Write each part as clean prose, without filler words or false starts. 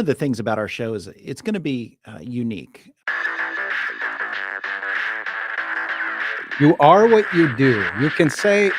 of the things about our show is it's going to be unique. You are what you do. You can say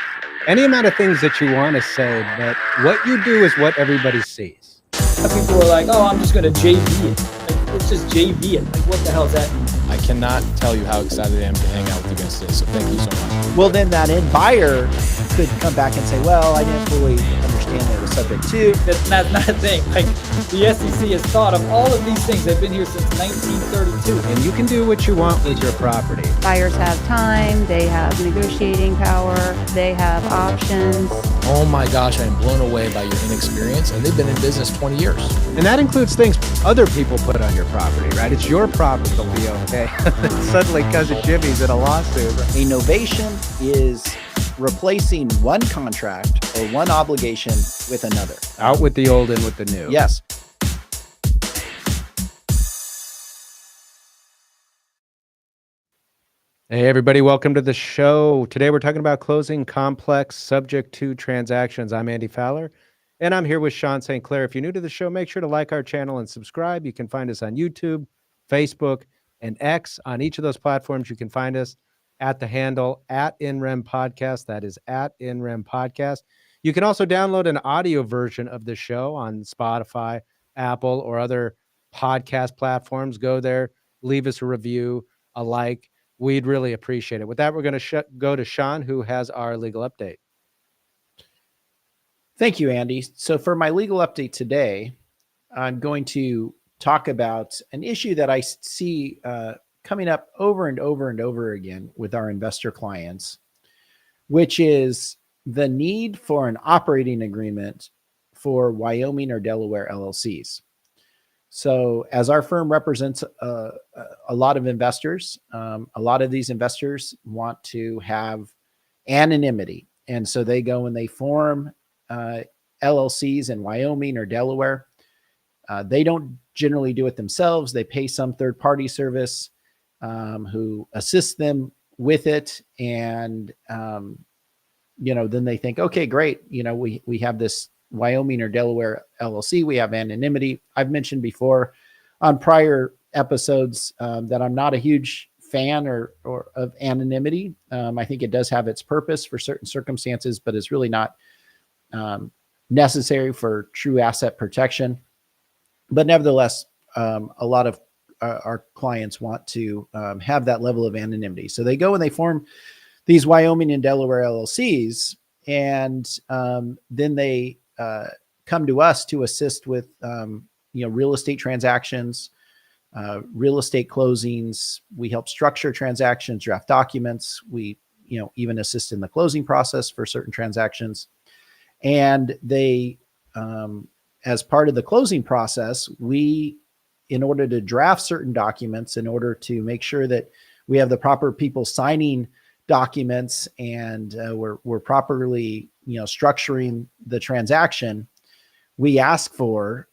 any amount of things that you want to say, but what you do is what everybody sees. People are like, oh, I'm just going to JV it. Like, it's just JV it. Like, what the hell is that mean? I cannot tell you how excited I am to hang out with you guys today, so thank you so much. Well, then that end buyer could come back and say, well, I didn't fully understand that it was subject to. That's not a thing. Like, the SEC has thought of all of these things. They've been here since 1932. And you can do what you want with your property. Buyers have time, they have negotiating power, they have options. Oh my gosh, I am blown away by your inexperience, and they've been in business 20 years. And that includes things other people put on your property, right? It's your property, okay? Suddenly, Cousin Jimmy's in a lawsuit. A novation is replacing one contract or one obligation with another. Out with the old, in with the new. Yes. Hey, everybody, welcome to the show. Today we're talking about closing complex subject to transactions. I'm Andy Fowler, and I'm here with Sean St. Clair. If you're new to the show, make sure to like our channel and subscribe. You can find us on YouTube, Facebook, and X. On each of those platforms, you can find us at the handle @InRem Podcast. That is @InRem Podcast. You can also download an audio version of the show on Spotify, Apple, or other podcast platforms. Go there, leave us a review, a like. We'd really appreciate it. With that, we're going to go to Sean, who has our legal update. Thank you, Andy. So for my legal update today, I'm going to talk about an issue that I see coming up over and over and over again with our investor clients, which is the need for an operating agreement for Wyoming or Delaware LLCs. So as our firm represents a lot of investors, a lot of these investors want to have anonymity. And so they go and they form LLCs in Wyoming or Delaware. They don't generally do it themselves. They pay some third-party service who assists them with it. And, then they think, okay, great. We have this Wyoming or Delaware LLC. We have anonymity. I've mentioned before on prior episodes that I'm not a huge fan or of anonymity. I think it does have its purpose for certain circumstances, but it's really not necessary for true asset protection. But nevertheless, a lot of our clients want to have that level of anonymity. So they go and they form these Wyoming and Delaware LLCs, and then they come to us to assist with, real estate transactions, real estate closings. We help structure transactions, draft documents. We, even assist in the closing process for certain transactions. And they, as part of the closing process, in order to draft certain documents, in order to make sure that we have the proper people signing documents and we're properly, structuring the transaction, we ask for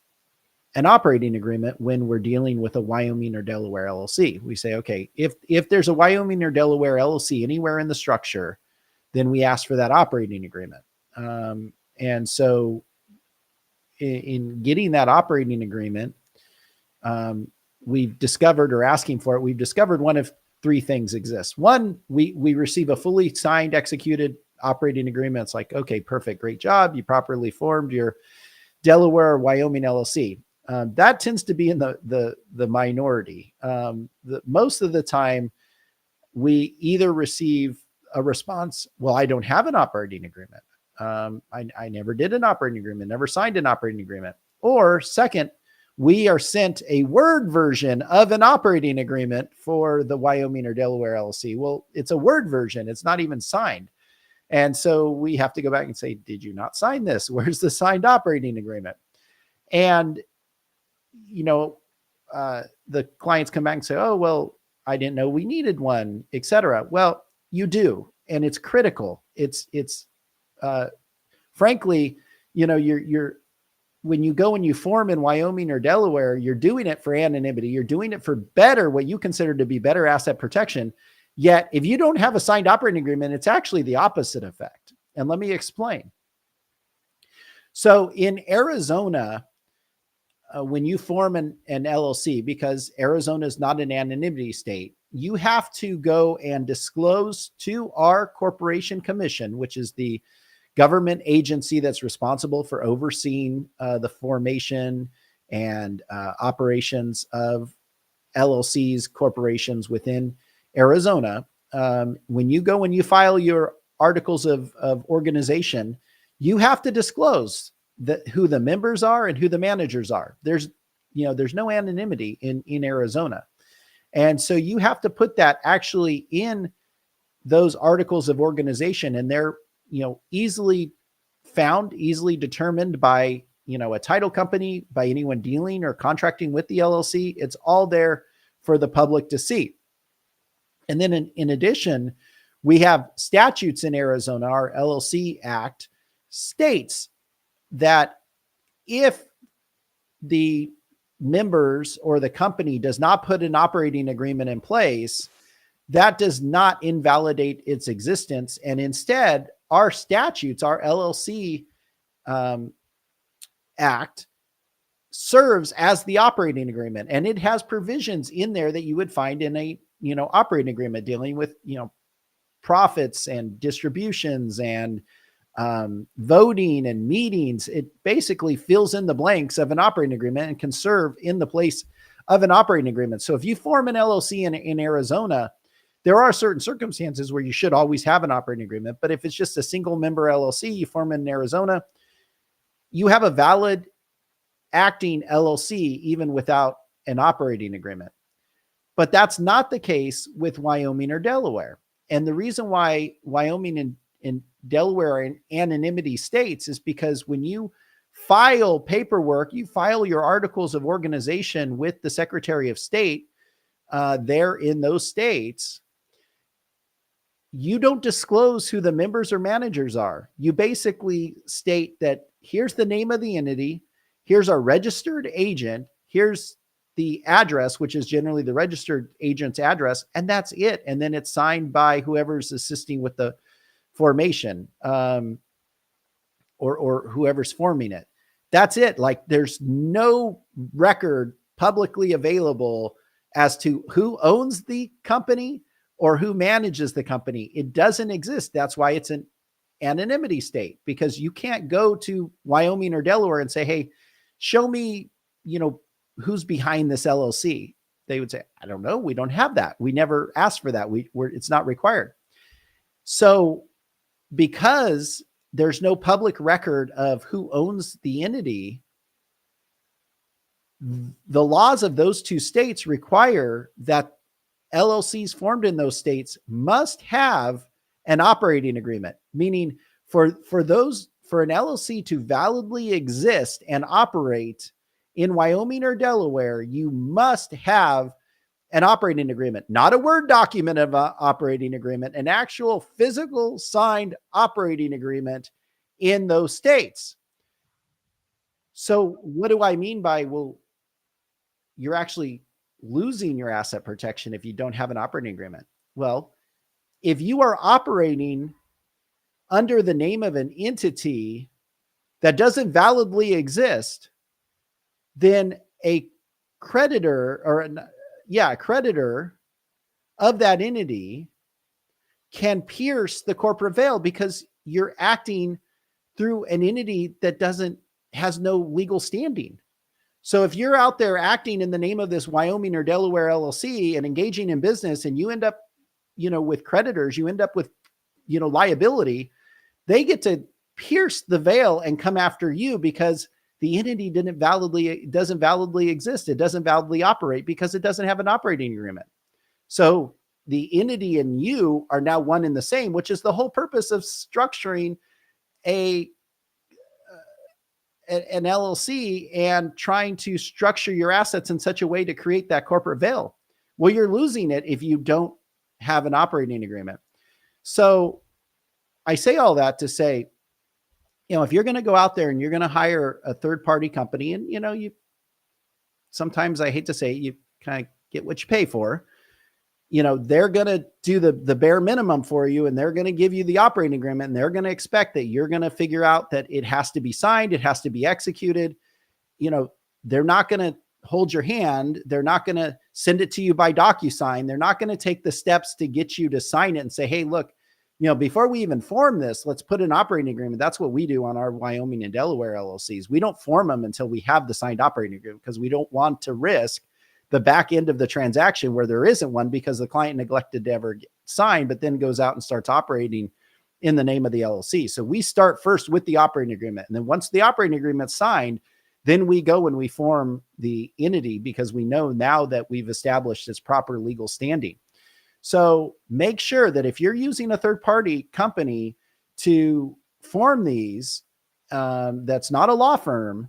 an operating agreement when we're dealing with a Wyoming or Delaware LLC. We say, okay, if there's a Wyoming or Delaware LLC anywhere in the structure, then we ask for that operating agreement. And so in getting that operating agreement, we've discovered, or asking for it, we've discovered one of three things exists. One, we receive a fully signed, executed operating agreement. It's like, okay, perfect, great job. You properly formed your Delaware or Wyoming LLC. That tends to be in the minority. Most of the time, we either receive a response, well, I don't have an operating agreement. I never did an operating agreement, never signed an operating agreement. Or second, we are sent a Word version of an operating agreement for the Wyoming or Delaware LLC. Well, it's a Word version. It's not even signed. And so we have to go back and say, did you not sign this? Where's the signed operating agreement? And, the clients come back and say, oh, well, I didn't know we needed one, et cetera. Well, you do. And it's critical. It's frankly, you're when you go and you form in Wyoming or Delaware, you're doing it for anonymity. You're doing it for what you consider to be better asset protection. Yet if you don't have a signed operating agreement, it's actually the opposite effect. And let me explain. So in Arizona, when you form an LLC, because Arizona is not an anonymity state, you have to go and disclose to our corporation commission, which is the government agency that's responsible for overseeing the formation and operations of LLCs, corporations within Arizona. When you file your articles of organization, you have to disclose who the members are and who the managers are. There's no anonymity in Arizona. And so you have to put that actually in those articles of organization, and they're, easily found, easily determined by, a title company, by anyone dealing or contracting with the LLC. It's all there for the public to see. And then in addition, we have statutes in Arizona. Our LLC Act states that if the members or the company does not put an operating agreement in place, that does not invalidate its existence. And instead, our statutes, our LLC Act, serves as the operating agreement. And it has provisions in there that you would find in a, operating agreement dealing with, profits and distributions and voting and meetings. It basically fills in the blanks of an operating agreement and can serve in the place of an operating agreement. So if you form an LLC in Arizona, there are certain circumstances where you should always have an operating agreement. But if it's just a single member LLC, you form in Arizona, you have a valid acting LLC even without an operating agreement. But that's not the case with Wyoming or Delaware. And the reason why Wyoming and Delaware are in anonymity states is because when you file paperwork, you file your articles of organization with the Secretary of State there in those states, you don't disclose who the members or managers are. You basically state that here's the name of the entity, here's our registered agent, here's the address, which is generally the registered agent's address, and that's it. And then it's signed by whoever's assisting with the formation or whoever's forming it. That's it. Like, there's no record publicly available as to who owns the company or who manages the company. It doesn't exist. That's why it's an anonymity state, because you can't go to Wyoming or Delaware and say, hey, show me, who's behind this LLC. They would say, I don't know. We don't have that. We never asked for that. It's not required. So because there's no public record of who owns the entity, the laws of those two states require that LLCs formed in those states must have an operating agreement, meaning for an LLC to validly exist and operate in Wyoming or Delaware, you must have an operating agreement, not a Word document of an operating agreement, an actual physical signed operating agreement in those states. So what do I mean by, well, you're actually losing your asset protection if you don't have an operating agreement? Well, if you are operating under the name of an entity that doesn't validly exist, then a creditor creditor of that entity can pierce the corporate veil because you're acting through an entity that has no legal standing. So if you're out there acting in the name of this Wyoming or Delaware LLC and engaging in business, and you end up, with creditors, you end up with, liability, they get to pierce the veil and come after you because the entity doesn't validly exist. It doesn't validly operate because it doesn't have an operating agreement. So the entity and you are now one and the same, which is the whole purpose of structuring an LLC and trying to structure your assets in such a way to create that corporate veil. Well, you're losing it if you don't have an operating agreement. So I say all that to say, if you're going to go out there and you're going to hire a third-party company, and, you sometimes, I hate to say it, you kind of get what you pay for, they're going to do the bare minimum for you, and they're going to give you the operating agreement, and they're going to expect that you're going to figure out that it has to be signed, it has to be executed. they're not going to hold your hand. They're not going to send it to you by DocuSign. They're not going to take the steps to get you to sign it and say, hey, look, before we even form this, let's put an operating agreement. That's what we do on our Wyoming and Delaware LLCs. We don't form them until we have the signed operating agreement, because we don't want to risk the back end of the transaction where there isn't one because the client neglected to ever sign, but then goes out and starts operating in the name of the LLC. So we start first with the operating agreement. And then once the operating agreement's signed, then we go and we form the entity, because we know now that we've established its proper legal standing. So make sure that if you're using a third-party company to form these, that's not a law firm,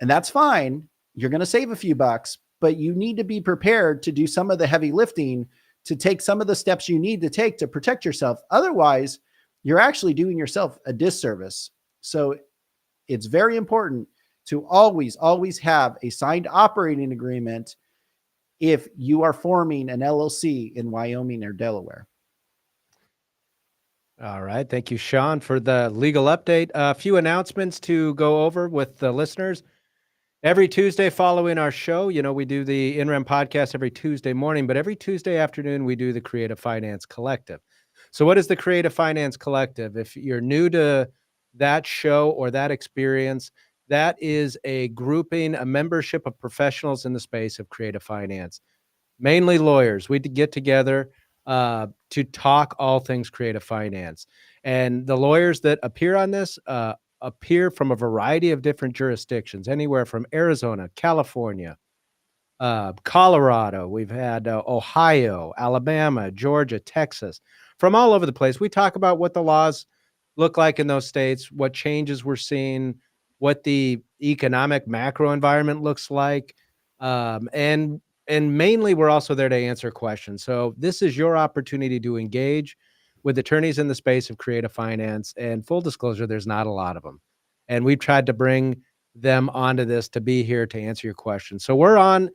and that's fine. You're going to save a few bucks, but you need to be prepared to do some of the heavy lifting, to take some of the steps you need to take to protect yourself. Otherwise, you're actually doing yourself a disservice. So it's very important to always, always have a signed operating agreement if you are forming an LLC in Wyoming or Delaware. All right. Thank you, Sean, for the legal update. A few announcements to go over with the listeners. Every Tuesday following our show, we do the INREM podcast every Tuesday morning, but every Tuesday afternoon, we do the Creative Finance Collective. So what is the Creative Finance Collective? If you're new to that show or that experience, that is a grouping, a membership of professionals in the space of creative finance, mainly lawyers. We get together to talk all things creative finance. And the lawyers that appear on this appear from a variety of different jurisdictions, anywhere from Arizona, California, Colorado. We've had Ohio, Alabama, Georgia, Texas, from all over the place. We talk about what the laws look like in those states, what changes we're seeing, what the economic macro environment looks like. And mainly we're also there to answer questions. So this is your opportunity to engage with attorneys in the space of creative finance. And full disclosure, there's not a lot of them. And we've tried to bring them onto this to be here to answer your questions. So we're on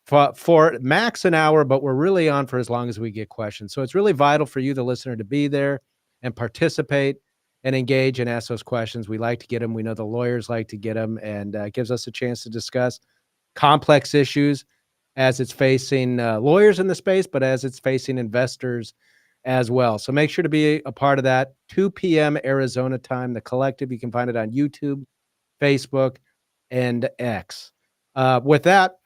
for max an hour, but we're really on for as long as we get questions. So it's really vital for you, the listener, to be there and participate and engage and ask those questions. We like to get them. We know the lawyers like to get them, and it gives us a chance to discuss complex issues as it's facing lawyers in the space, but as it's facing investors as well. So make sure to be a part of that. 2 p.m. Arizona time, the collective. You can find it on YouTube, Facebook, and X. With that,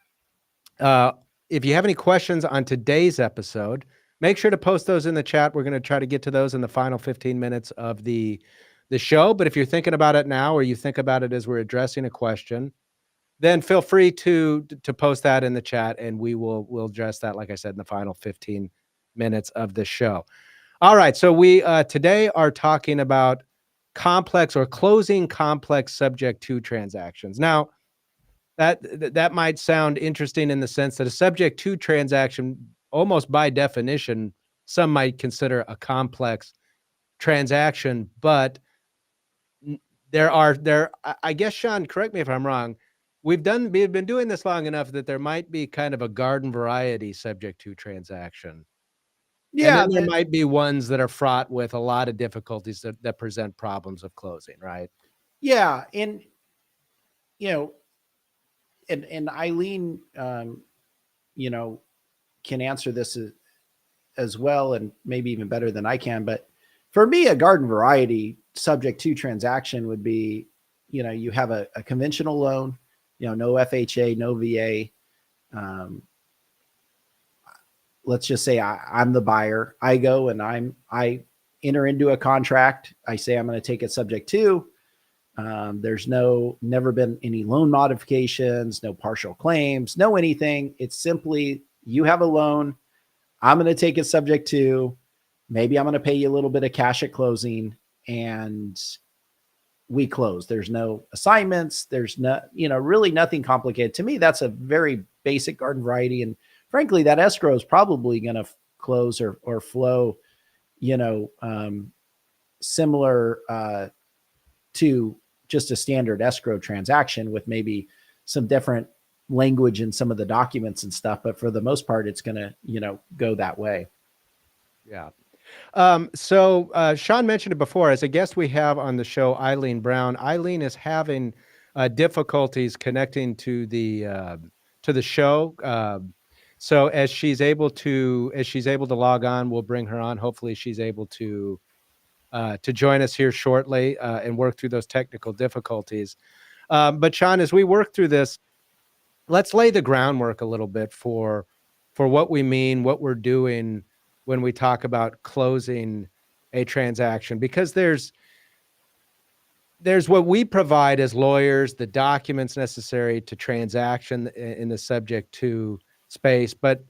if you have any questions on today's episode, make sure to post those in the chat. We're going to try to get to those in the final 15 minutes of the show. But if you're thinking about it now, or you think about it as we're addressing a question, then feel free to post that in the chat, and we'll address that, like I said, in the final 15 minutes of the show. All right. So we today are talking about complex or closing complex subject to transactions. Now, that might sound interesting in the sense that a subject to transaction, almost by definition, some might consider a complex transaction, but I guess, Sean, correct me if I'm wrong, we've been doing this long enough that there might be kind of a garden variety subject to transaction. Yeah. And then there might be ones that are fraught with a lot of difficulties that present problems of closing, right? Yeah. And, and Eileen, can answer this as well, and maybe even better than I can. But for me, a garden variety subject to transaction would be, you have a conventional loan, no FHA, no VA. Let's just say I'm the buyer. I go and I enter into a contract. I say I'm going to take it subject to. There's never been any loan modifications, no partial claims, no anything. It's simply, you have a loan. I'm going to take it subject to, maybe I'm going to pay you a little bit of cash at closing, and we close. There's no assignments. There's really nothing complicated. To me, that's a very basic garden variety. And frankly, that escrow is probably going to close or flow, similar to just a standard escrow transaction, with maybe some different language in some of the documents and stuff. But for the most part, it's going to, go that way. Yeah. So Sean mentioned it before. As a guest we have on the show, Eileen Brown. Eileen is having difficulties connecting to the show. So as she's able to log on, we'll bring her on. Hopefully she's able to join us here shortly and work through those technical difficulties. But Sean, as we work through this, let's lay the groundwork a little bit for what we mean, what we're doing when we talk about closing a transaction, because there's what we provide as lawyers, the documents necessary to transaction in the subject to space, but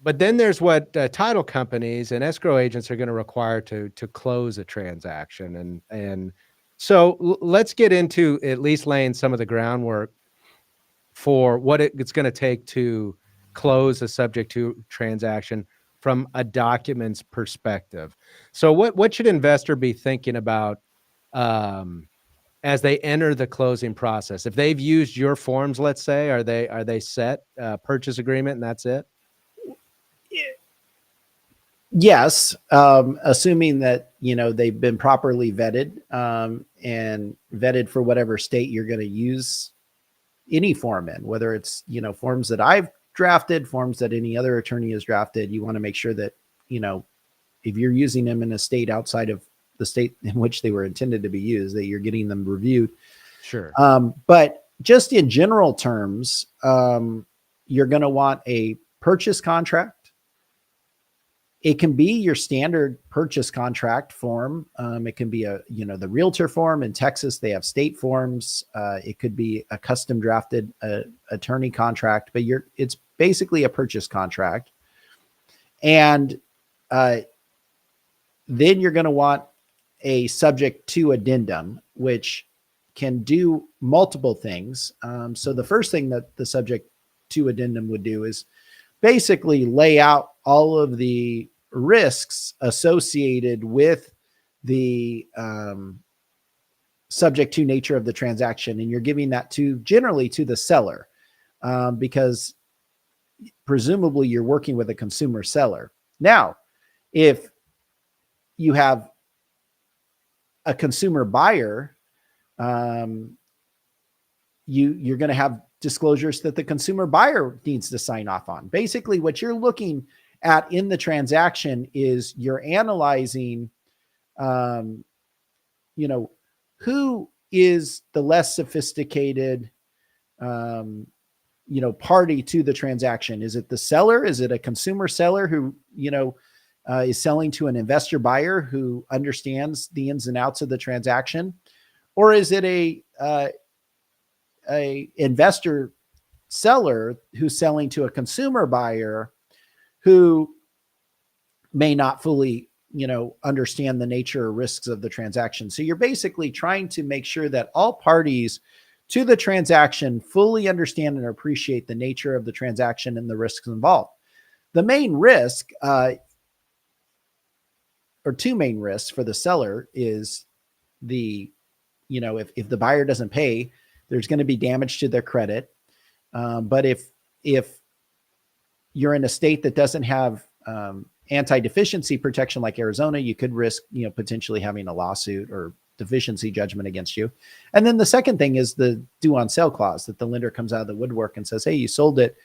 then there's what title companies and escrow agents are going to require to close a transaction. And so let's get into at least laying some of the groundwork for what it's going to take to close a subject to transaction from a documents perspective. So what should investor be thinking about as they enter the closing process? If they've used your forms, let's say, are they set purchase agreement and that's it? Yes, assuming that they've been properly vetted and vetted for whatever state you're going to use any form in, whether it's forms that I've drafted, forms that any other attorney has drafted. You want to make sure that if you're using them in a state outside of the state in which they were intended to be used, that you're getting them reviewed. Sure. But just in general terms, you're going to want a purchase contract. It can be your standard purchase contract form. It can be the realtor form. In Texas, they have state forms. It could be a custom drafted attorney contract, but it's basically a purchase contract. And then you're going to want a subject to addendum, which can do multiple things. So the first thing that the subject to addendum would do is basically lay out all of the risks associated with the subject to nature of the transaction. And you're giving that generally to the seller because presumably you're working with a consumer seller. Now, if you have a consumer buyer, you're going to have disclosures that the consumer buyer needs to sign off on. Basically, what you're looking at in the transaction is you're analyzing, who is the less sophisticated, party to the transaction. Is it the seller? Is it a consumer seller who, is selling to an investor buyer who understands the ins and outs of the transaction? Or is it a investor seller who's selling to a consumer buyer who may not fully, understand the nature or risks of the transaction? So you're basically trying to make sure that all parties to the transaction fully understand and appreciate the nature of the transaction and the risks involved. The main risk, or two main risks for the seller is if the buyer doesn't pay, there's going to be damage to their credit. But if you're in a state that doesn't have anti-deficiency protection like Arizona, you could risk, potentially having a lawsuit or deficiency judgment against you. And then the second thing is the due on sale clause, that the lender comes out of the woodwork and says, hey, you sold it.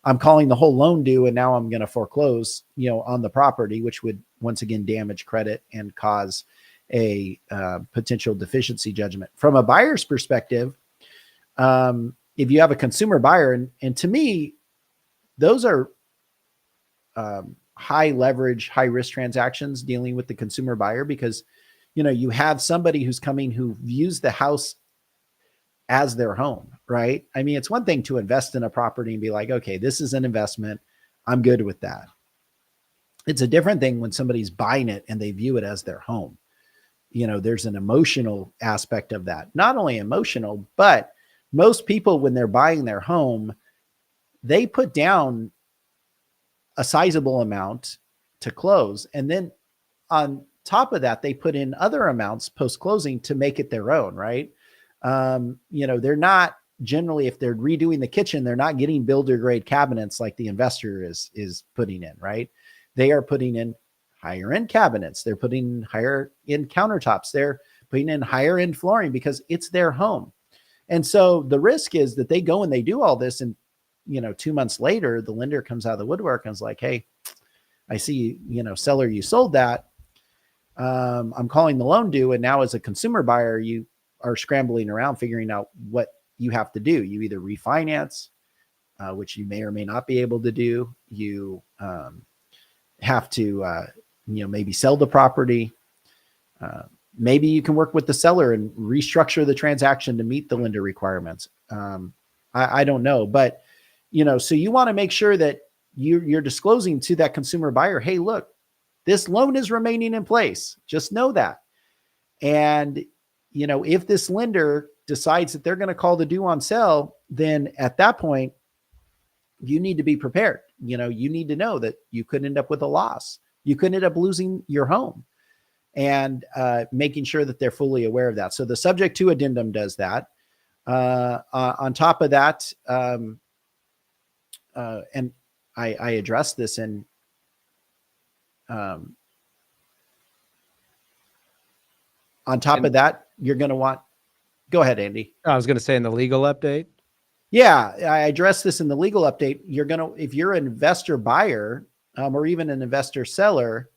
I'm calling the whole loan due, and now I'm going to foreclose, on the property, which would once again damage credit and cause a potential deficiency judgment. From a buyer's perspective, if you have a consumer buyer, and to me, those are high leverage, high risk transactions dealing with the consumer buyer, because you have somebody who's coming who views the house as their home, right? I mean, it's one thing to invest in a property and be like, okay, this is an investment, I'm good with that. It's a different thing when somebody's buying it and they view it as their home. There's an emotional aspect of that. Not only emotional, but most people, when they're buying their home, they put down a sizable amount to close. And then on top of that, they put in other amounts post-closing to make it their own, right? They're not generally, if they're redoing the kitchen, they're not getting builder grade cabinets like the investor is putting in, right? They are putting in higher end cabinets. They're putting higher end countertops. They're putting in higher end flooring because it's their home. And so the risk is that they go and they do all this, and 2 months later, the lender comes out of the woodwork and is like, hey, I see, seller, you sold that. I'm calling the loan due. And now as a consumer buyer, you are scrambling around figuring out what you have to do. You either refinance, which you may or may not be able to do. You have to, maybe sell the property. Maybe you can work with the seller and restructure the transaction to meet the lender requirements. I don't know, but so you want to make sure that you're disclosing to that consumer buyer, hey, look, this loan is remaining in place. Just know that. And, if this lender decides that they're going to call the due on sale, then at that point, you need to be prepared. You need to know that you could end up with a loss. You could end up losing your home, and making sure that they're fully aware of that. So the subject to addendum does that. On top of that, and I addressed this in on top of that, you're going to want, go ahead, Andy. I was going to say in the legal update. Yeah, I addressed this in the legal update. If you're an investor buyer or even an investor seller,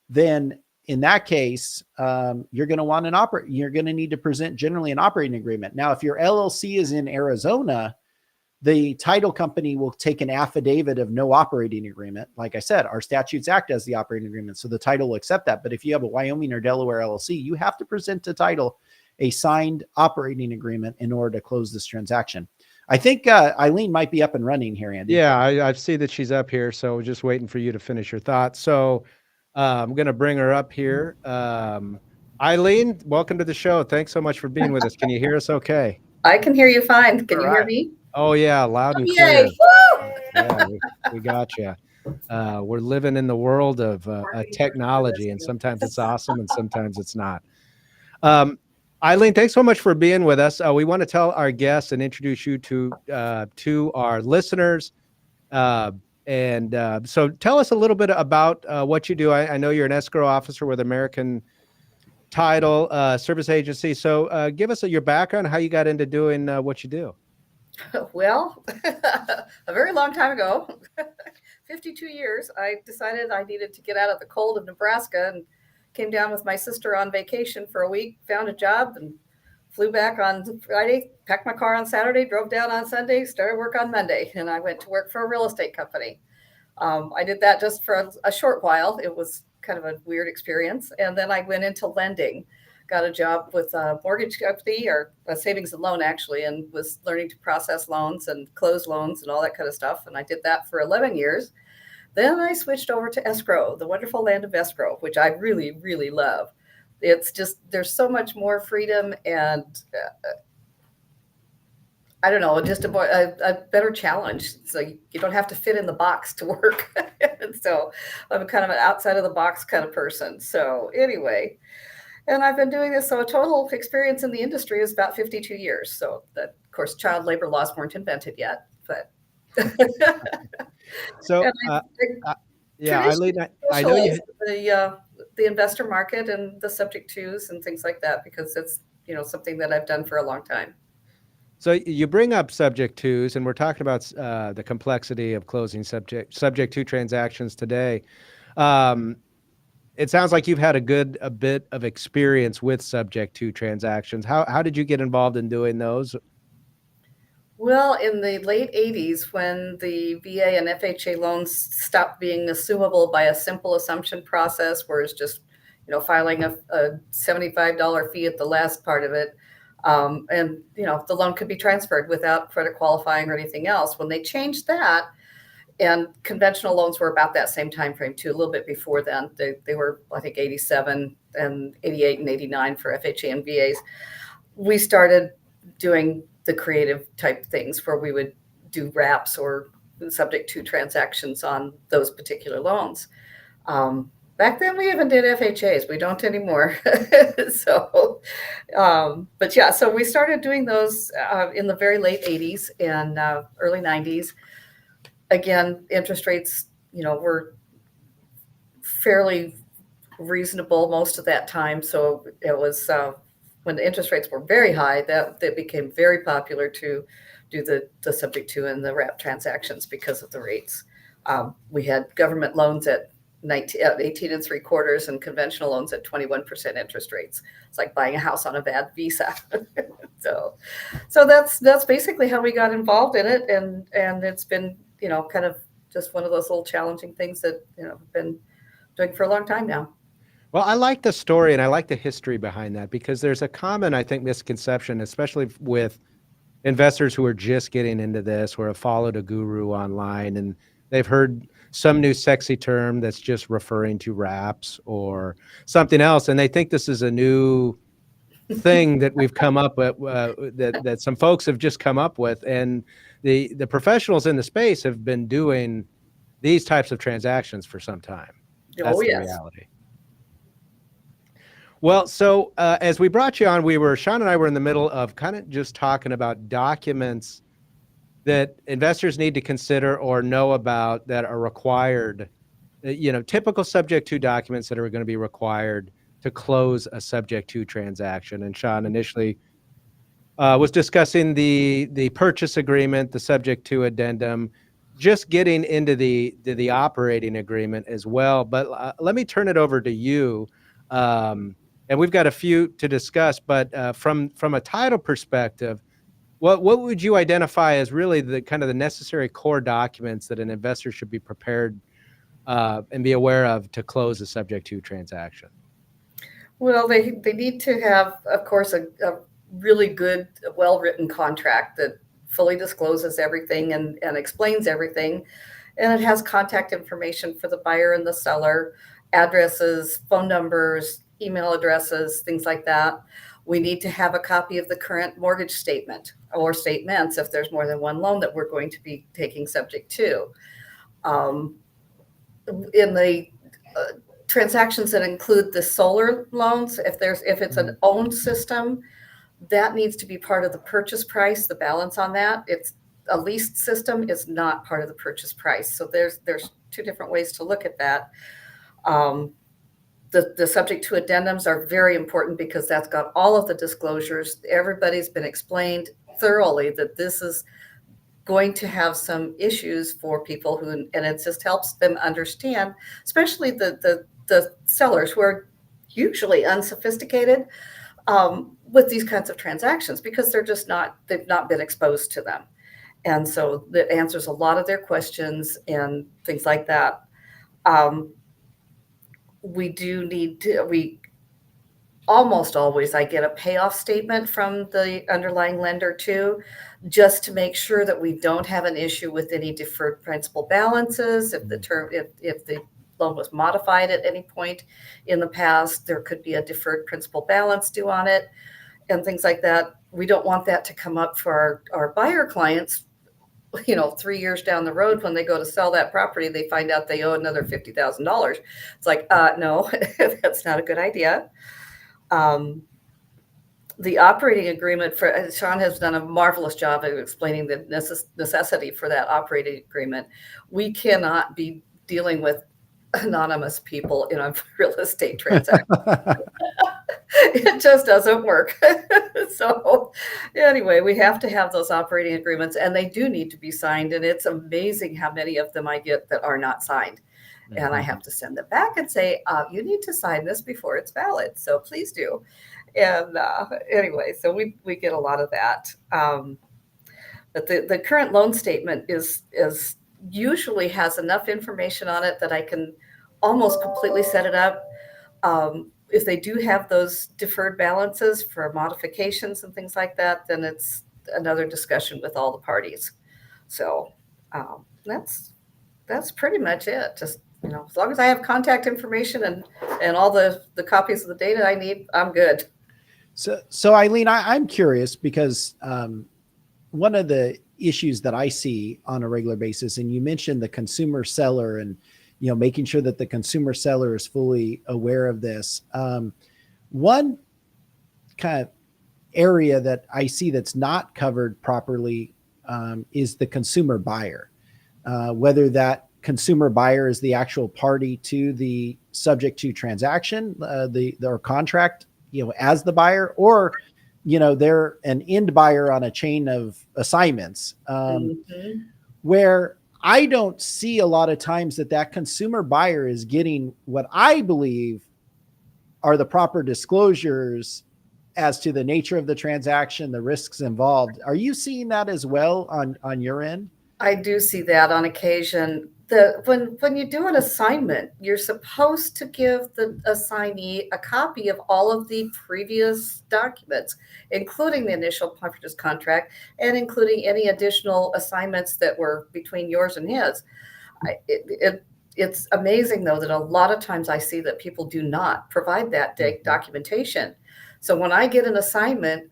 then in that case, you're going to want you're going to need to present generally an operating agreement. Now, if your LLC is in Arizona, the title company will take an affidavit of no operating agreement. Like I said, our statutes act as the operating agreement, so the title will accept that. But if you have a Wyoming or Delaware LLC, you have to present to title a signed operating agreement in order to close this transaction. I think Eileen might be up and running here, Andy. Yeah, I see that she's up here, so we're just waiting for you to finish your thoughts. So I'm going to bring her up here. Eileen, welcome to the show. Thanks so much for being with us. Can you hear us okay? I can hear you fine. Can you hear me? Oh, yeah, loud and Yay! clear. Woo! Yeah, we got you. We're living in the world of technology, and sometimes it's awesome and sometimes it's not. Eileen, thanks so much for being with us. We want to tell our guests and introduce you to our listeners. So tell us a little bit about what you do. I know you're an escrow officer with American Title Service Agency. So give us your background, how you got into doing what you do. Well, a very long time ago, 52 years, I decided I needed to get out of the cold of Nebraska and came down with my sister on vacation for a week, found a job, and flew back on Friday, packed my car on Saturday, drove down on Sunday, started work on Monday, and I went to work for a real estate company. I did that just for a short while. It was kind of a weird experience. And then I went into lending, got a job with a mortgage company, or a savings and loan actually, and was learning to process loans and close loans and all that kind of stuff. And I did that for 11 years. Then I switched over to escrow, the wonderful land of escrow, which I really, really love. It's just, there's so much more freedom and I don't know, just a better challenge. So you don't have to fit in the box to work. And so I'm kind of an outside of the box kind of person. So anyway, and I've been doing this. So a total experience in the industry is about 52 years. So that, of course, child labor laws weren't invented yet, but. So, yeah, Eileen, I know you the investor market and the subject twos and things like that, because it's, something that I've done for a long time. So you bring up subject twos, and we're talking about the complexity of closing subject to transactions today. It sounds like you've had a bit of experience with subject to transactions. How did you get involved in doing those? Well, in the late 80s, when the VA and FHA loans stopped being assumable by a simple assumption process, where it's just, filing a $75 fee at the last part of it, and the loan could be transferred without credit qualifying or anything else. When they changed that, and conventional loans were about that same time frame too, a little bit before then. They were, I think, 87 and 88 and 89 for FHA and VAs. We started doing the creative type things where we would do wraps or subject to transactions on those particular loans. Back then we even did FHAs. We don't anymore. So we started doing those in the very late 80s and early 90s. Again, interest rates, were fairly reasonable most of that time. So it was when the interest rates were very high, that became very popular to do the subject to and the wrap transactions because of the rates. We had government loans at 18 3/4 and conventional loans at 21% interest rates. It's like buying a house on a bad visa. so that's basically how we got involved in it, and it's been, you know, kind of just one of those little challenging things that, you know, I've been doing for a long time now. Well, I like the story and I like the history behind that, because there's a common, I think, misconception, especially with investors who are just getting into this, or have followed a guru online and they've heard some new sexy term that's just referring to wraps or something else, and they think this is a new thing that we've come up with, that some folks have just come up with, and the professionals in the space have been doing these types of transactions for some time. That's the reality. Well, so as we brought you on, Sean and I were in the middle of kind of just talking about documents that investors need to consider or know about that are required, you know, typical subject to documents that are going to be required to close a subject to transaction. And Sean initially was discussing the purchase agreement, the subject to addendum, just getting into the operating agreement as well. But let me turn it over to you. And we've got a few to discuss, but from a title perspective, what would you identify as really the kind of the necessary core documents that an investor should be prepared and be aware of to close a subject to transaction? Well, they need to have, of course, a really good, well-written contract that fully discloses everything and explains everything. And it has contact information for the buyer and the seller, addresses, phone numbers, email addresses, things like that. We need to have a copy of the current mortgage statement or statements if there's more than one loan that we're going to be taking subject to. In the transactions that include the solar loans, if it's an owned system, that needs to be part of the purchase price, the balance on that. It's a leased system is not part of the purchase price. So there's two different ways to look at that. The subject to addendums are very important because that's got all of the disclosures. Everybody's been explained thoroughly that this is going to have some issues for people and it just helps them understand, especially the sellers who are usually unsophisticated with these kinds of transactions, because they've not been exposed to them. And so that answers a lot of their questions and things like that. We almost always, I get a payoff statement from the underlying lender too, just to make sure that we don't have an issue with any deferred principal balances. If the loan was modified at any point in the past, there could be a deferred principal balance due on it and things like that. We don't want that to come up for our buyer clients, 3 years down the road when they go to sell that property, they find out they owe another $50,000. It's like, no, that's not a good idea. The operating agreement Sean has done a marvelous job of explaining the necessity for that operating agreement. We cannot be dealing with anonymous people in a real estate transaction. It just doesn't work. So anyway, we have to have those operating agreements, and they do need to be signed. And it's amazing how many of them I get that are not signed. Mm-hmm. And I have to send them back and say, you need to sign this before it's valid. So please do. And anyway, so we get a lot of that. But the current loan statement is usually has enough information on it that I can almost completely set it up. If they do have those deferred balances for modifications and things like that, then it's another discussion with all the parties. So that's pretty much it. Just, as long as I have contact information and all the copies of the data I need, I'm good. So Eileen, I'm curious because one of the issues that I see on a regular basis, and you mentioned the consumer seller and making sure that the consumer seller is fully aware of this. One kind of area that I see that's not covered properly is the consumer buyer. Whether that consumer buyer is the actual party to the subject to transaction, or contract as the buyer, or, they're an end buyer on a chain of assignments, Mhm. where I don't see a lot of times that consumer buyer is getting what I believe are the proper disclosures as to the nature of the transaction, the risks involved. Are you seeing that as well on your end? I do see that on occasion. When you do an assignment, you're supposed to give the assignee a copy of all of the previous documents, including the initial purchase contract and including any additional assignments that were between yours and his. It's amazing, though, that a lot of times I see that people do not provide that documentation. So when I get an assignment,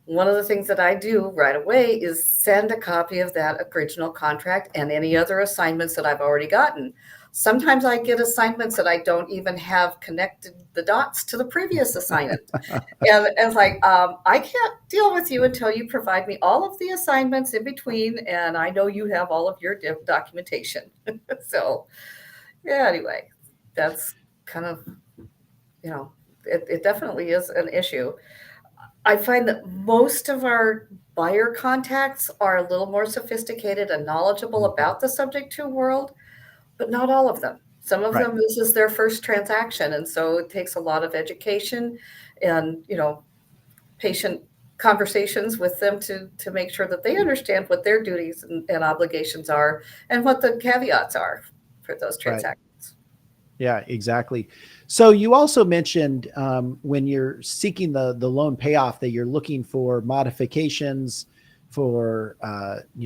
one of the things that I do right away is send a copy of that original contract and any other assignments that I've already gotten. Sometimes I get assignments that I don't even have connected the dots to the previous assignment. And it's like, I can't deal with you until you provide me all of the assignments in between, and I know you have all of your documentation. So, yeah, anyway, that's kind of, it definitely is an issue. I find that most of our buyer contacts are a little more sophisticated and knowledgeable about the subject to world, but not all of them. Some of Right. them, this is their first transaction. And so it takes a lot of education and, patient conversations with them to make sure that they understand what their duties and obligations are and what the caveats are for those Right. transactions. Yeah, exactly. So you also mentioned when you're seeking the loan payoff that you're looking for modifications, for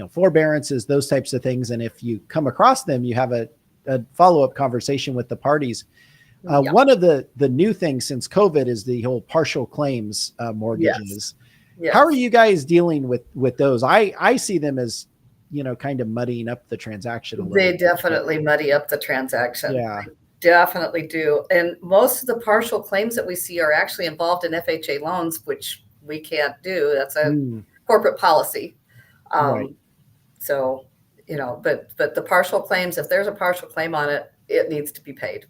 forbearances, those types of things. And if you come across them, you have a follow-up conversation with the parties. Yeah. One of the new things since COVID is the whole partial claims mortgages. Yes. How are you guys dealing with those? I see them as kind of muddying up the transaction a little They bit. definitely muddy up the transaction. Yeah. Definitely do. And most of the partial claims that we see are actually involved in FHA loans, which we can't do. That's a corporate policy. Right. So, but the partial claims, if there's a partial claim on it, it needs to be paid.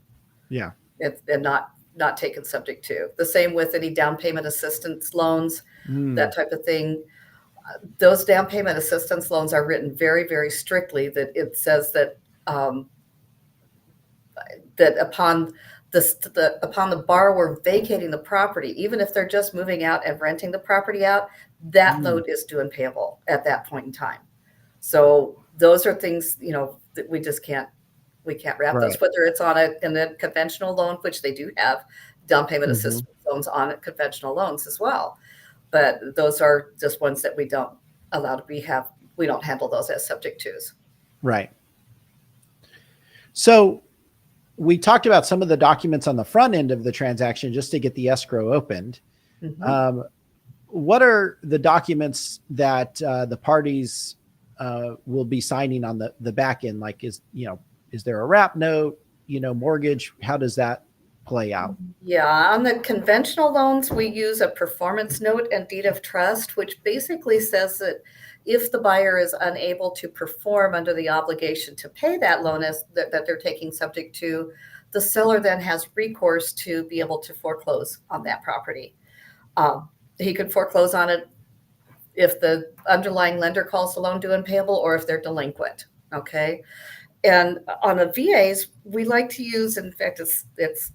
Yeah. And not taken subject to. The same with any down payment assistance loans, that type of thing. Those down payment assistance loans are written very, very strictly, that it says that that upon the borrower vacating the property, even if they're just moving out and renting the property out, that note is due and payable at that point in time. So those are things, that we just can't wrap those, Right. whether it's in a conventional loan, which they do have down payment assistance loans on conventional loans as well. But those are just ones that we don't we don't handle those as subject tos. Right. So we talked about some of the documents on the front end of the transaction just to get the escrow opened. What are the documents that the parties will be signing on the back end? Like, is there a wrap note, mortgage? How does that play out? Yeah, on the conventional loans, we use a performance note and deed of trust, which basically says that if the buyer is unable to perform under the obligation to pay that loan that they're taking subject to, the seller then has recourse to be able to foreclose on that property. He could foreclose on it if the underlying lender calls the loan due and payable, or if they're delinquent. Okay. And on the VAs, we like to use, in fact, it's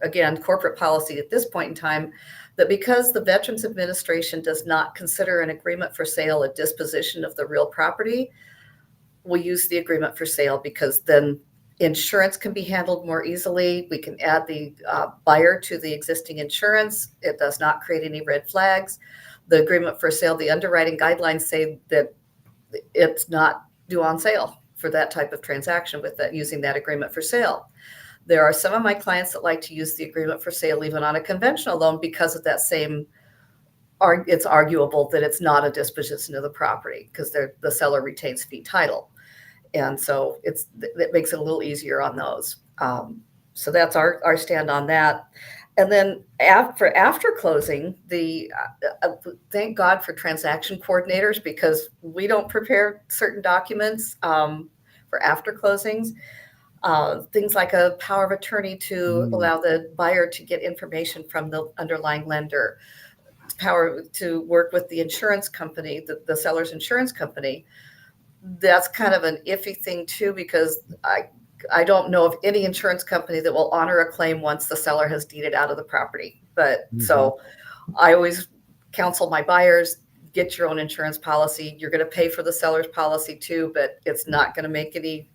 again, corporate policy at this point in time, that because the Veterans Administration does not consider an agreement for sale a disposition of the real property, we use the agreement for sale because then insurance can be handled more easily. We can add the buyer to the existing insurance. It does not create any red flags. The agreement for sale, the underwriting guidelines say that it's not due on sale for that type of transaction with that, using that agreement for sale. There are some of my clients that like to use the agreement for sale even on a conventional loan because of that same, it's arguable that it's not a disposition of the property because the seller retains fee title. And so it makes it a little easier on those. So that's our stand on that. And then after closing, thank God for transaction coordinators, because we don't prepare certain documents for after closings. Things like a power of attorney to allow the buyer to get information from the underlying lender, power to work with the insurance company, the seller's insurance company. That's kind of an iffy thing too, because I don't know of any insurance company that will honor a claim once the seller has deeded out of the property. But so I always counsel my buyers, get your own insurance policy. You're going to pay for the seller's policy too, but it's not going to make any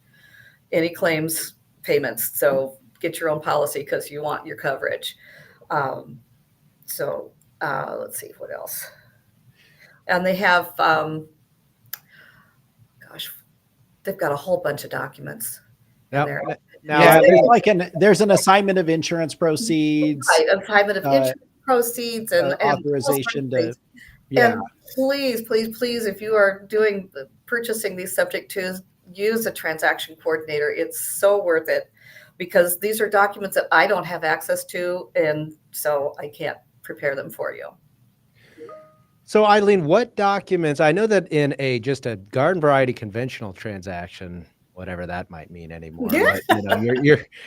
claims payments. So get your own policy because you want your coverage. Let's see what else. And they have, they've got a whole bunch of documents. Now, there's an assignment of insurance proceeds, right, assignment of insurance proceeds, and authorization to. And please, if you are purchasing these subject twos, use a transaction coordinator. It's so worth it, because these are documents that I don't have access to, and so I can't prepare them for you. So Eileen, what documents? I know that in just a garden variety conventional transaction, whatever that might mean anymore, but,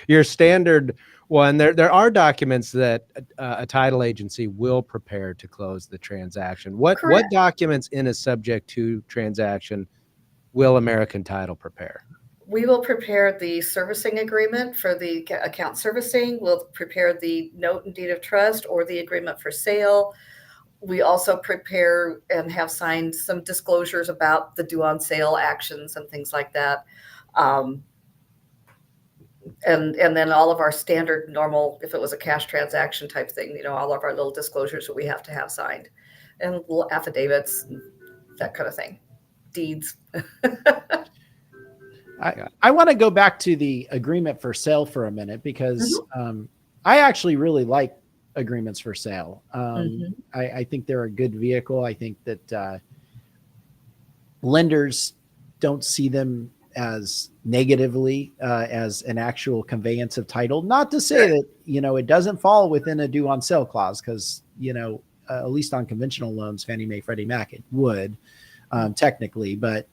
your standard one, there are documents that a title agency will prepare to close the transaction. What documents in a subject to transaction will American Title prepare? We will prepare the servicing agreement for the account servicing. We'll prepare the note and deed of trust or the agreement for sale. We also prepare and have signed some disclosures about the due on sale actions and things like that. And then all of our standard normal, if it was a cash transaction type thing, all of our little disclosures that we have to have signed, and little affidavits and that kind of thing, deeds. I want to go back to the agreement for sale for a minute, because I actually really like agreements for sale. I think they're a good vehicle. I think that lenders don't see them as negatively as an actual conveyance of title. Not to say that, it doesn't fall within a due on sale clause, because, at least on conventional loans, Fannie Mae, Freddie Mac, it would technically, but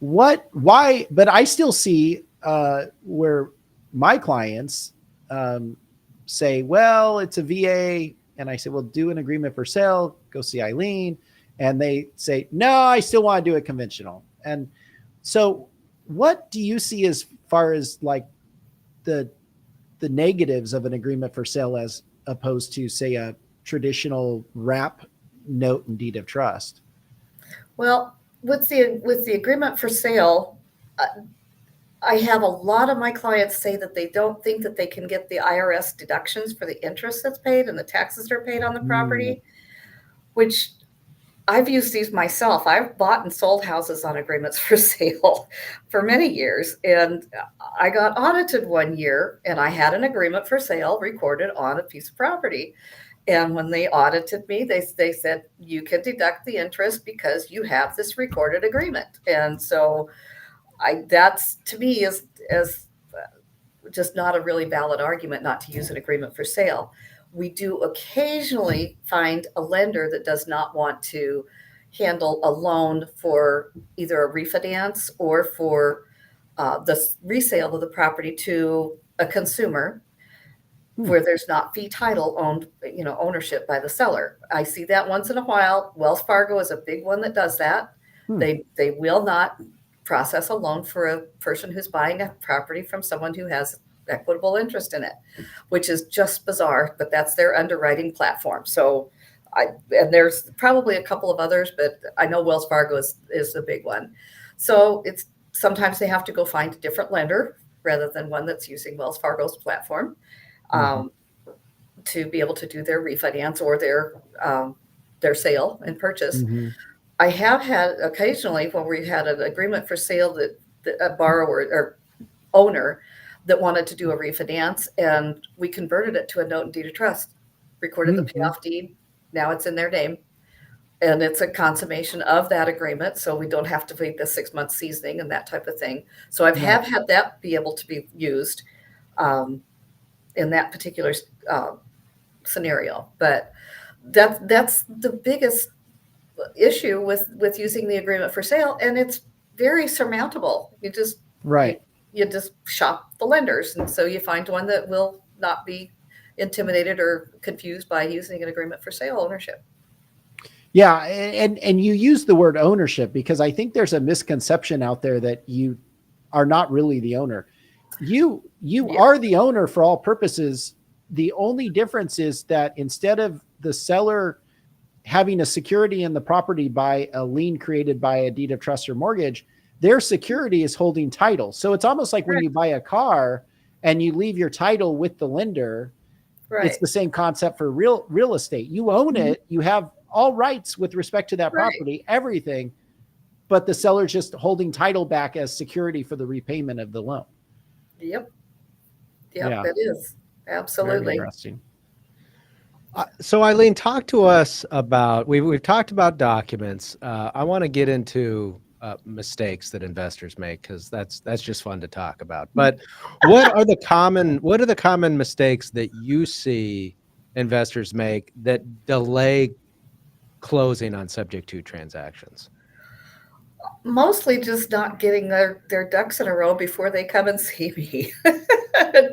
but I still see where my clients say, well, it's a VA. And I say, well, do an agreement for sale, go see Eileen. And they say, no, I still want to do it conventional. And so what do you see as far as like the negatives of an agreement for sale as opposed to, say, a traditional wrap note and deed of trust? Well, with the agreement for sale, I have a lot of my clients say that they don't think that they can get the IRS deductions for the interest that's paid and the taxes that are paid on the property, which I've used these myself. I've bought and sold houses on agreements for sale for many years. And I got audited one year and I had an agreement for sale recorded on a piece of property. And when they audited me, they said, you can deduct the interest because you have this recorded agreement. And so that's to me is just not a really valid argument not to use an agreement for sale. We do occasionally find a lender that does not want to handle a loan for either a refinance or for the resale of the property to a consumer where there's not fee title owned, ownership by the seller. I see that once in a while. Wells Fargo is a big one that does that. They will not process a loan for a person who's buying a property from someone who has equitable interest in it, which is just bizarre, but that's their underwriting platform. So and there's probably a couple of others, but I know Wells Fargo is the big one. So it's sometimes they have to go find a different lender rather than one that's using Wells Fargo's platform to be able to do their refinance or their sale and purchase. I have had occasionally when we had an agreement for sale that a borrower or owner that wanted to do a refinance, and we converted it to a note and deed of trust, recorded the payoff deed. Now it's in their name, and it's a consummation of that agreement. So we don't have to wait the 6 month seasoning and that type of thing. So have had that be able to be used in that particular scenario. But that's the biggest issue with using the agreement for sale, and it's very surmountable. You just you just shop the lenders. And so you find one that will not be intimidated or confused by using an agreement for sale ownership. Yeah, and you use the word ownership because I think there's a misconception out there that you are not really the owner. You are the owner for all purposes. The only difference is that instead of the seller having a security in the property by a lien created by a deed of trust or mortgage, their security is holding title. So it's almost like when you buy a car and you leave your title with the lender. Right. It's the same concept for real estate. You own it. You have all rights with respect to that property, everything, but the seller's just holding title back as security for the repayment of the loan. Yep. Yeah. That is absolutely Very interesting. So Eileen, talk to us about, we've talked about documents. I want to get into mistakes that investors make, because that's just fun to talk about. But what are the common mistakes that you see investors make that delay closing on subject to transactions? mostly just not getting their ducks in a row before they come and see me.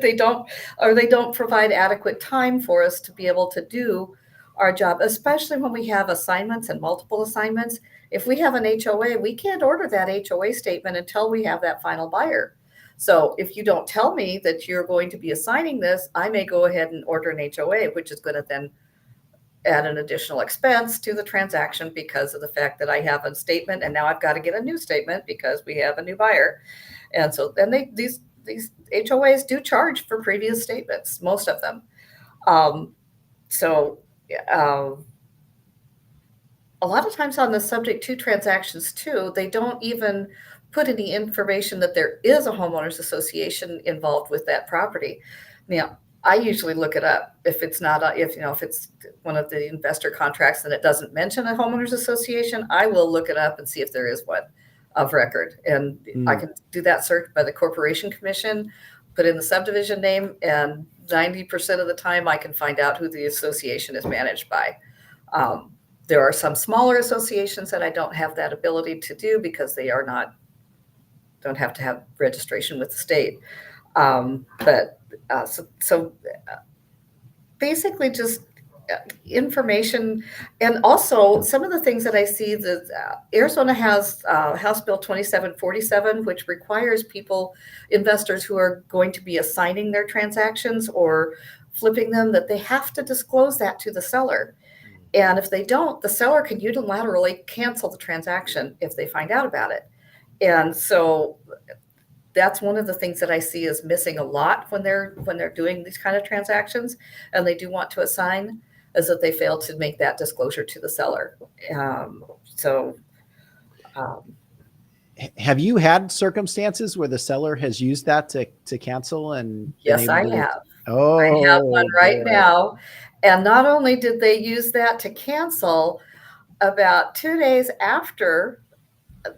They don't provide adequate time for us to be able to do our job, especially when we have assignments and multiple assignments. If we have an HOA, we can't order that HOA statement until we have that final buyer. So if you don't tell me that you're going to be assigning this, I may go ahead and order an HOA, which is going to then add an additional expense to the transaction because of the fact that I have a statement and now I've got to get a new statement because we have a new buyer. And so then these HOAs do charge for previous statements, most of them. A lot of times on the subject to transactions too, they don't even put any information that there is a homeowners association involved with that property. Now, I usually look it up if it's not if it's one of the investor contracts and it doesn't mention a homeowners association. I will look it up and see if there is one of record, and I can do that search by the Corporation Commission, put in the subdivision name, and 90% of the time I can find out who the association is managed by. There are some smaller associations that I don't have that ability to do because they don't have to have registration with the state. So basically just information. And also some of the things that I see that Arizona has House Bill 2747, which requires investors who are going to be assigning their transactions or flipping them, that they have to disclose that to the seller. And if they don't, the seller can unilaterally cancel the transaction if they find out about it. And so that's one of the things that I see is missing a lot when they're doing these kind of transactions and they do want to assign, is that they fail to make that disclosure to the seller. Have you had circumstances where the seller has used that to cancel? And yes, I have. Oh, I have one right now. And not only did they use that to cancel, about 2 days after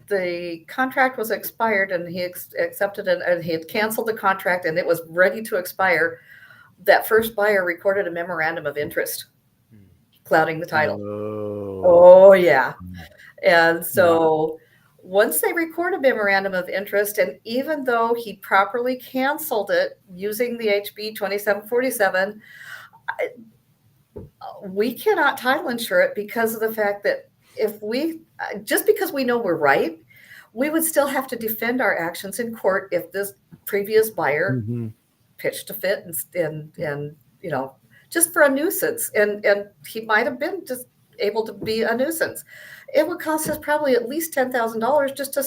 the contract was expired and he accepted it and he had canceled the contract and it was ready to expire, that first buyer recorded a memorandum of interest clouding the title. Oh yeah. And so once they record a memorandum of interest, and even though he properly canceled it using the HB 2747, we cannot title insure it because of the fact that just because we know we're right, we would still have to defend our actions in court if this previous buyer pitched a fit and just for a nuisance, and he might have been just able to be a nuisance. It would cost us probably at least $10,000 just to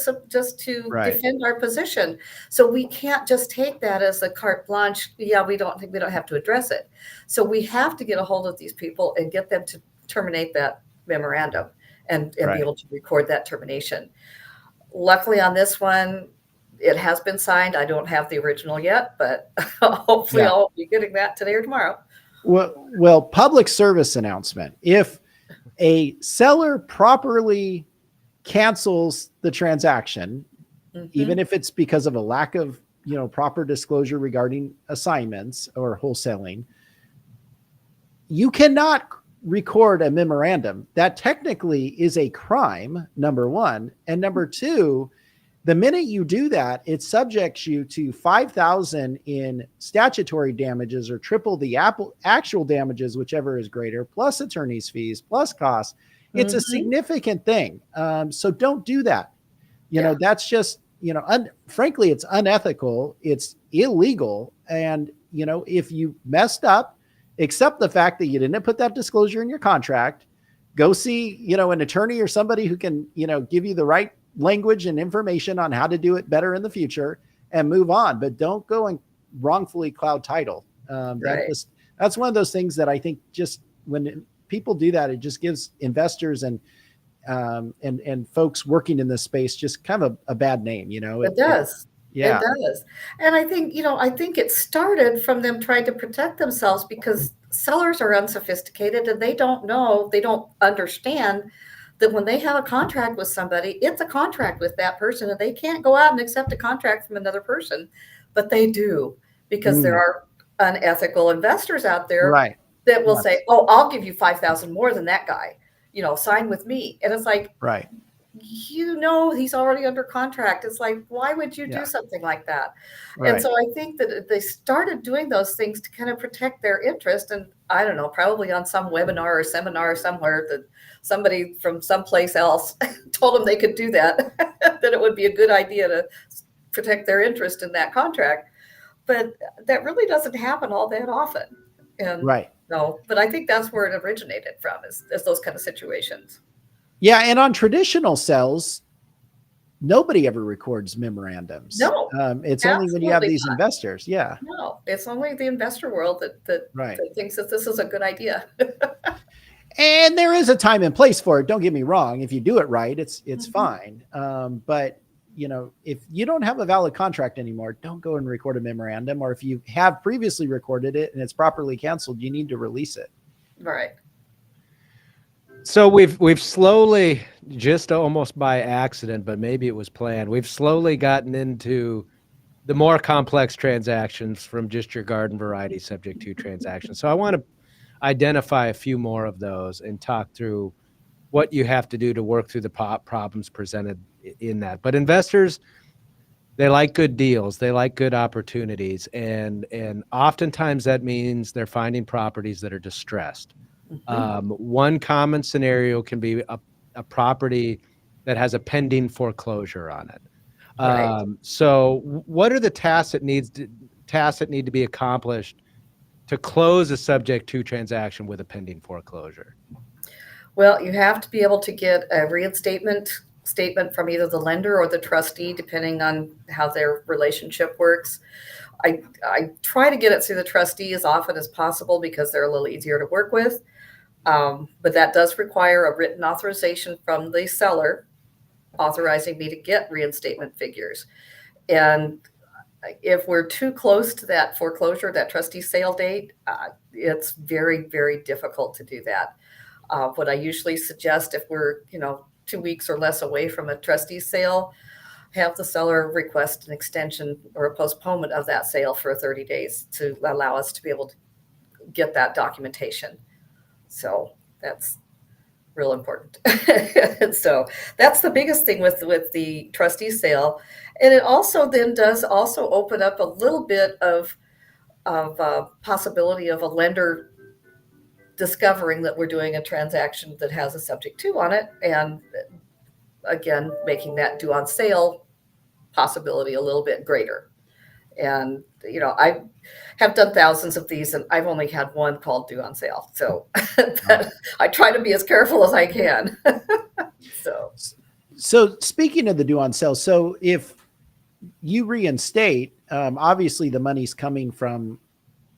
defend our position. So we can't just take that as a carte blanche. Yeah, we don't have to address it. So we have to get a hold of these people and get them to terminate that memorandum and be able to record that termination. Luckily on this one, it has been signed. I don't have the original yet, but hopefully I'll be getting that today or tomorrow. Well, public service announcement. If a seller properly cancels the transaction, even if it's because of a lack of, proper disclosure regarding assignments or wholesaling, you cannot record a memorandum. That technically is a crime, number one. And number two, The minute you do that, it subjects you to $5,000 in statutory damages or triple the actual damages, whichever is greater, plus attorney's fees, plus costs. It's a significant thing. So don't do that. That's just, frankly, it's unethical. It's illegal. And, if you messed up, accept the fact that you didn't put that disclosure in your contract, go see, an attorney or somebody who can, give you the right language and information on how to do it better in the future and move on, but don't go and wrongfully cloud title. That's one of those things that I think just when people do that, it just gives investors and folks working in this space just kind of a bad name, It does. Yeah. It does. And I think it started from them trying to protect themselves because sellers are unsophisticated and they don't understand that when they have a contract with somebody, it's a contract with that person and they can't go out and accept a contract from another person, but they do because there are unethical investors out there that will say, oh, I'll give you 5,000 more than that guy, sign with me. And it's like, he's already under contract. It's like, why would you do something like that? And so I think that they started doing those things to kind of protect their interest. And I don't know, probably on some webinar or seminar somewhere that somebody from someplace else told them they could do that, that it would be a good idea to protect their interest in that contract. But that really doesn't happen all that often. And no, but I think that's where it originated from is those kind of situations. Yeah. And on traditional sales, nobody ever records memorandums. No, it's only when you have these investors. Yeah. No, it's only the investor world that thinks that this is a good idea. And there is a time and place for it. Don't get me wrong. If you do it right, it's fine. But if you don't have a valid contract anymore, don't go and record a memorandum. Or if you have previously recorded it and it's properly canceled, you need to release it. Right. So we've slowly, just almost by accident, but maybe it was planned, we've slowly gotten into the more complex transactions from just your garden variety subject to transactions. So I want to identify a few more of those and talk through what you have to do to work through the problems presented in that. But investors, they like good deals. They like good opportunities. And oftentimes that means they're finding properties that are distressed. One common scenario can be a property that has a pending foreclosure on it. So what are the tasks that need to be accomplished to close a subject to transaction with a pending foreclosure? Well, you have to be able to get a reinstatement statement from either the lender or the trustee, depending on how their relationship works. I try to get it through the trustee as often as possible because they're a little easier to work with. But that does require a written authorization from the seller authorizing me to get reinstatement figures. And if we're too close to that foreclosure, that trustee sale date, it's very, very difficult to do that. What I usually suggest if we're, 2 weeks or less away from a trustee sale, have the seller request an extension or a postponement of that sale for 30 days to allow us to be able to get that documentation. So that's real important. So that's the biggest thing with the trustee sale. And it also then does also open up a little bit of possibility of a lender discovering that we're doing a transaction that has a subject to on it. And again, making that due on sale possibility a little bit greater. And, I have done thousands of these and I've only had one called due on sale. So I try to be as careful as I can. So speaking of the due on sale, so if you reinstate, obviously the money's coming from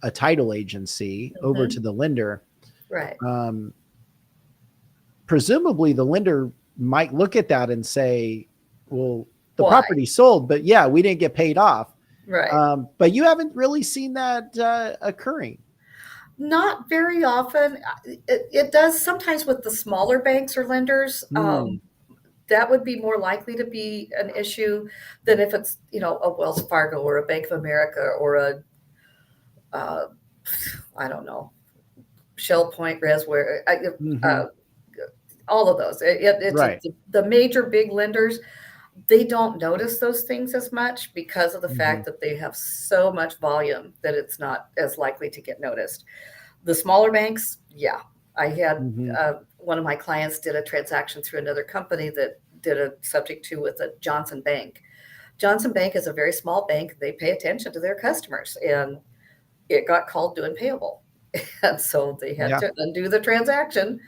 a title agency over to the lender. Right. Presumably the lender might look at that and say, well, the property sold, but yeah, we didn't get paid off. Right. But you haven't really seen that occurring. Not very often. It does sometimes with the smaller banks or lenders. That would be more likely to be an issue than if it's, a Wells Fargo or a Bank of America or I don't know, Shell Point, Resware, all of those. It's the major big lenders. they don't notice those things as much because of the fact Mm-hmm. that they have so much volume that it's not as likely to get noticed. The smaller banks, yeah. I had Mm-hmm. one of my clients did a transaction through another company that did a subject to with a Johnson Bank. Johnson Bank is a very small bank. They pay attention to their customers, and it got called due and payable. And so they had Yeah. to undo the transaction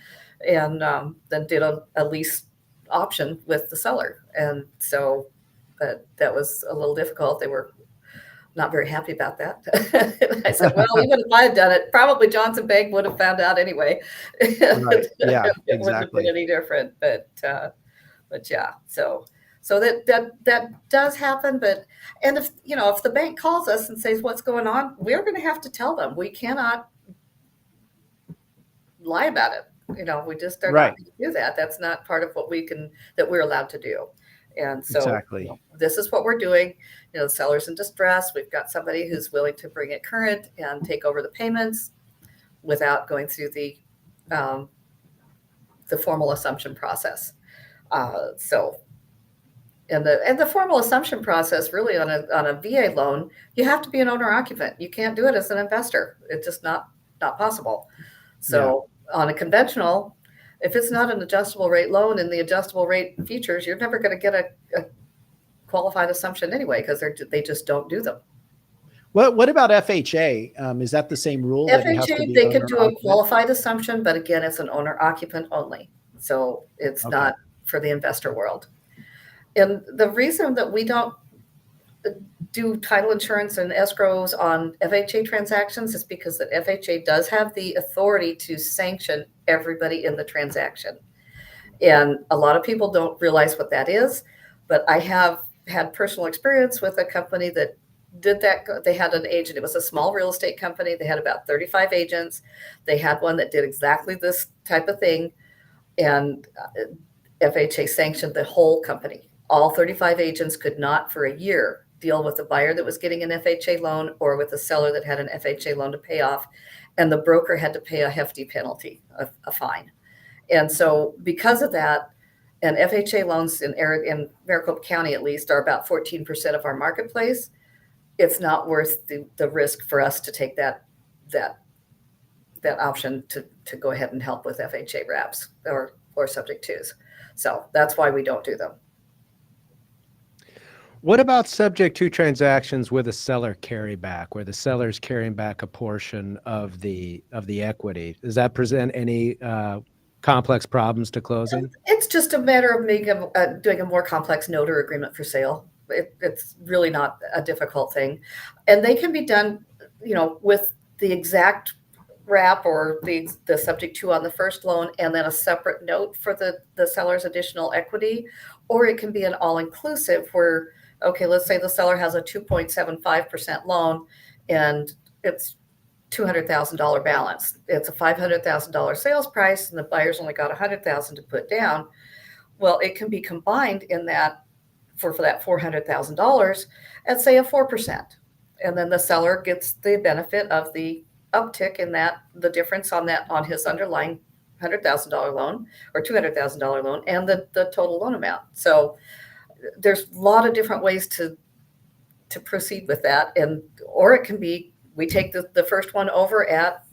and then did a lease option with the seller. And so that was a little difficult. They were not very happy about that. And I said, well, even if I had done it, probably Johnson Bank would have found out anyway. Right. Yeah, It wouldn't have been exactly. any different. But yeah, so that does happen. But and if the bank calls us and says what's going on, we're going to have to tell them. We cannot lie about it. We just are Right. not going to do that. That's not part of what we're allowed to do. And so Exactly. this is what we're doing. The seller's in distress. We've got somebody who's willing to bring it current and take over the payments without going through the formal assumption process. And the formal assumption process, really, on a VA loan, you have to be an owner occupant. You can't do it as an investor. It's just not possible. So on a conventional, if it's not an adjustable rate loan and the adjustable rate features, you're never going to get a qualified assumption anyway, because they just don't do them. What about FHA? Is that the same rule? That you have to FHA, be they could do a owner-occupant? qualified assumption, but again, it's an owner occupant only. So it's Okay. not for the investor world. And the reason that we don't do title insurance and escrows on FHA transactions is because the FHA does have the authority to sanction everybody in the transaction. And a lot of people don't realize what that is, but I have had personal experience with a company that did that. They had an agent. It was a small real estate company. They had about 35 agents. They had one that did exactly this type of thing. And FHA sanctioned the whole company. All 35 agents could not for a year deal with a buyer that was getting an FHA loan or with a seller that had an FHA loan to pay off. And the broker had to pay a hefty penalty, a fine. And so because of that, and FHA loans in Maricopa County, at least, are about 14% of our marketplace, it's not worth the risk for us to take that option to go ahead and help with FHA wraps or subject twos. So that's why we don't do them. What about subject to transactions with a seller carryback, where the seller's carrying back a portion of the equity? Does that present any complex problems to closing? It's just a matter of doing a more complex note or agreement for sale. It's really not a difficult thing, and they can be done, with the exact wrap or the subject to on the first loan, and then a separate note for the seller's additional equity, or it can be an all-inclusive where, okay, let's say the seller has a 2.75% loan and it's $200,000 balance. It's a $500,000 sales price and the buyer's only got $100,000 to put down. Well, it can be combined in that for that $400,000 at, say, a 4%. And then the seller gets the benefit of the uptick in the difference on his underlying $100,000 loan or $200,000 loan and the total loan amount. So there's a lot of different ways to proceed with that. Or it can be, we take the first one over at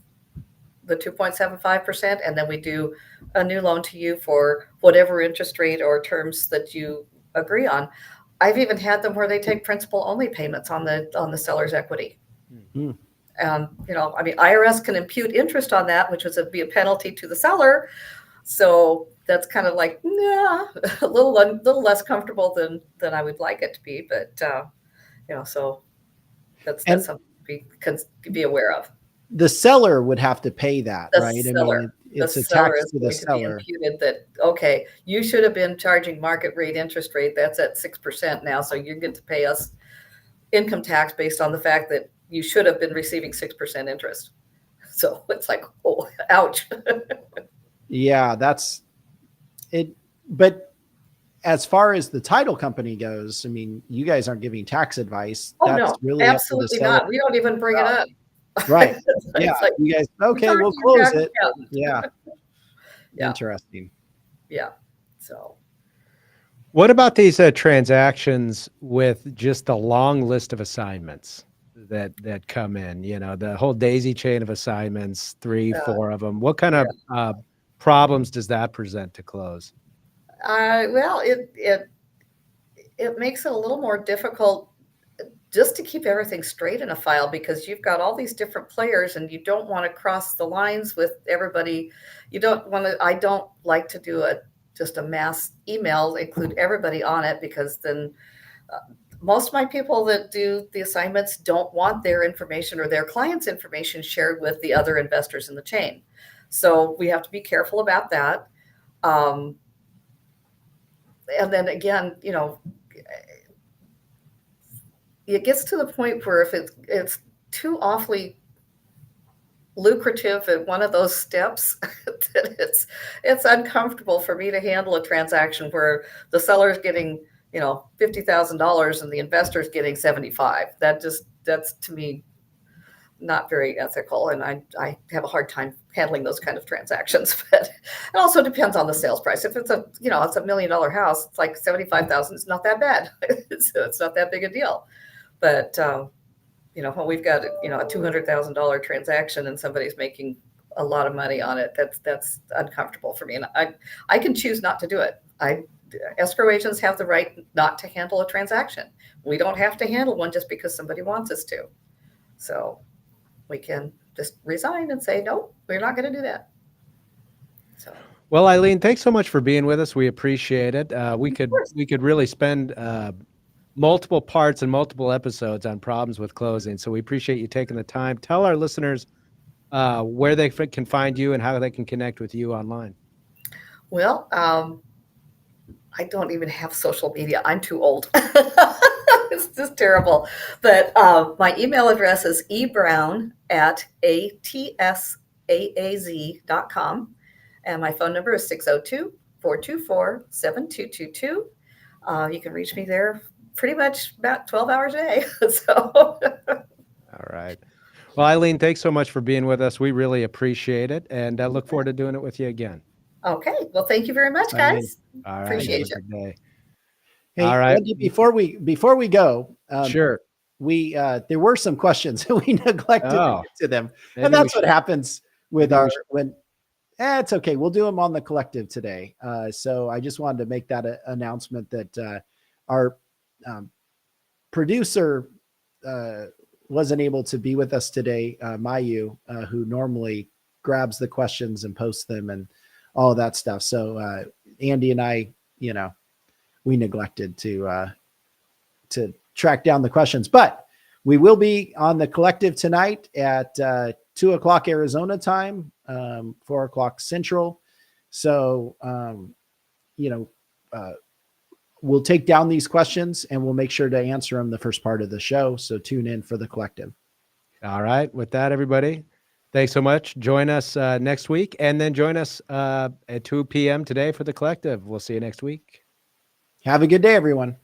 the 2.75%, and then we do a new loan to you for whatever interest rate or terms that you agree on. I've even had them where they take principal only payments on the seller's equity. Mm-hmm. And, IRS can impute interest on that, which would be a penalty to the seller. So that's kind of like, a little less comfortable than I would like it to be. But, so that's something to be aware of. The seller would have to pay that, The right? seller. It's The a seller tax is to the going to be seller. imputed that, okay, you should have been charging market rate interest rate. That's at 6% now. So you're going to pay us income tax based on the fact that you should have been receiving 6% interest. So it's like, oh, ouch. Yeah, that's it. But as far as the title company goes, you guys aren't giving tax advice. Oh, That's no, really up to the absolutely seller. not. We don't even bring it up. Right. It's Yeah. like, You guys, okay, talk we'll to your close tax it. accountant. Yeah. Yeah. Interesting. Yeah. So What about these transactions with just the long list of assignments that come in? You know, the whole daisy chain of assignments, 3, 4 of them. What kind of problems does that present to close? Well, it makes it a little more difficult just to keep everything straight in a file, because you've got all these different players and you don't want to cross the lines with everybody. You don't want to, I don't like to do just a mass email, include everybody on it, because then most of my people that do the assignments don't want their information or their clients' information shared with the other investors in the chain. So we have to be careful about that. And then again, you know, it gets to the point where if it's too awfully lucrative at one of those steps, that it's uncomfortable for me to handle a transaction where the seller is getting, you know, $50,000 and the investor is getting 75. That's to me not very ethical, and I have a hard time handling those kind of transactions. But it also depends on the sales price. If it's it's a $1 million house, it's like 75,000. It's not that bad. So it's not that big a deal. But you know, when we've got a $200,000 transaction and somebody's making a lot of money on it, that's uncomfortable for me, and I can choose not to do it. Escrow agents have the right not to handle a transaction. We don't have to handle one just because somebody wants us to. So we can just resign and say, no, we're not going to do that. So. Well, Eileen, thanks so much for being with us. We appreciate it. We could really spend multiple parts and multiple episodes on problems with closing. So we appreciate you taking the time. Tell our listeners where they can find you and how they can connect with you online. Well, I don't even have social media. I'm too old. It's just terrible. But my email address is ebrown@atsAAZ.com. And my phone number is 602-424-7222. You can reach me there pretty much about 12 hours a day. So. All right. Well, Eileen, thanks so much for being with us. We really appreciate it, and I look forward to doing it with you again. Okay. Well, thank you very much, guys. All right. Appreciate you. Day. Hey, all right. Andy, before we go, sure. We there were some questions and we neglected to get to them, and that's what happens with it's okay. We'll do them on the collective today. So I just wanted to make that announcement that our producer wasn't able to be with us today, Mayu, who normally grabs the questions and posts them and all that stuff. So Andy and I, we neglected to track down the questions, but we will be on the collective tonight at 2:00 Arizona time, 4:00 Central. So, we'll take down these questions and we'll make sure to answer them the first part of the show. So tune in for the collective. All right. With that, everybody, thanks so much. Join us next week, and then join us at 2 p.m. today for the collective. We'll see you next week. Have a good day, everyone.